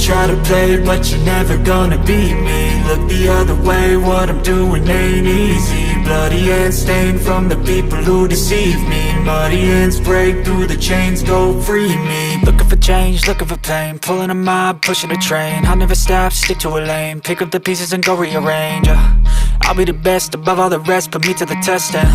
try to play, but you're never gonna beat me. Look the other way, what I'm doing ain't easy. Bloody hands stained from the people who deceive me. Muddy hands break through the chains, go free me. Looking for change, looking for pain, pulling a mob, pushing a train. I'll never stop, stick to a lane, pick up the pieces and go rearrange. I'll be the best above all the rest, put me to the test and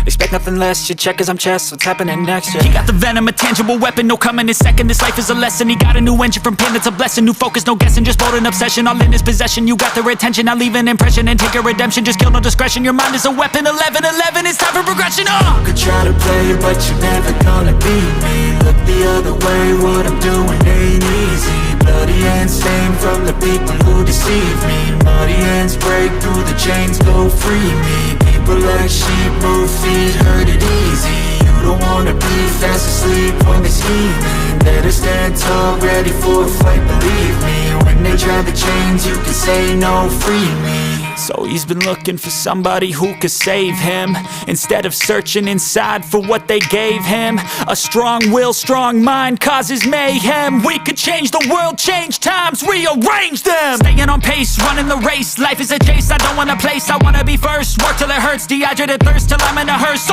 expect nothing less. Your check is I'm chess, what's happening next? He got the venom, a tangible weapon, no coming in second. This life is a lesson, he got a new engine from Pendants, a blessing. New focus, no guessing, just bold and obsession, all in his possession. You got their attention, I'll leave an impression and take a redemption. Just kill, no discretion, your mind is a weapon. 11-11, it's time for progression. You could try to play, but you're never gonna beat me. Look the other way, what I'm doing ain't easy. Bloody hands stained from the people who deceive me. Muddy hands break through the chains, go free me. People like sheep move feet, hurt it easy. You don't wanna be fast asleep when they're scheming. Better stand tall, ready for a fight, believe me. When they try the chains, you can say no, free me. So he's been looking for somebody who could save him, instead of searching inside for what they gave him. A strong will, strong mind causes mayhem. We could change the world, change times, rearrange them. Staying on pace, running the race. Life is a chase, I don't want a place, I wanna be first. Work till it hurts, dehydrated thirst till I'm in a hearse.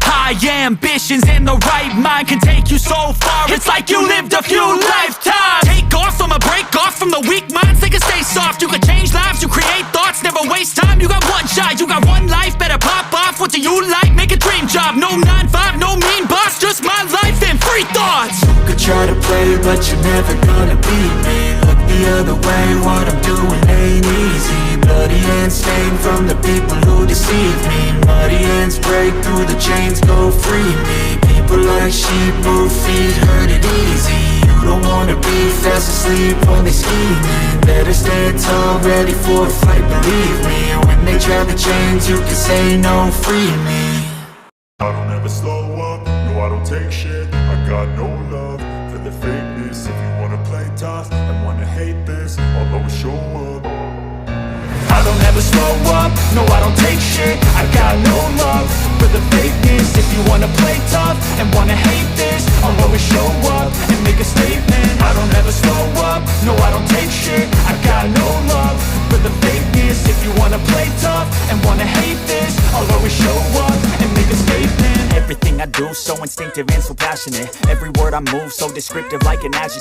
High ambitions in the right mind can take you so far. It's like you lived a few lifetimes. Take off from a break off from the weak minds, they can stay soft. You can change lives, you create thoughts, never waste time. You got one shot, you got one life, better pop off. What do you like? Make a dream job. No 9-5, no mean boss, just my life and free thoughts. You could try to play, but you're never gonna beat me. Look the other way, what I'm doing ain't easy. Bloody hands stained from the people who deceive me. Muddy hands break through the chains, go free me. People like sheep move feet, hurt it easy. You don't wanna be fast asleep when they scheming. Better stand tall, ready for a fight, believe me. When they try the chains, you can say no, free me. I don't ever slow up, no I don't take shit. I got no love for the fakeness. If you wanna play tough and wanna hate this, I'll always show up. I don't ever slow up, no I don't take shit. I got no love for the fakeness. If you wanna play tough and wanna hate this, I'll always show up and make a statement. I don't ever slow up, no I don't take shit. I got no love for the fakeness. If you wanna play tough and wanna hate this, I'll always show up and make a statement. Everything I do so instinctive and so passionate. Every word I move so descriptive like an adjective.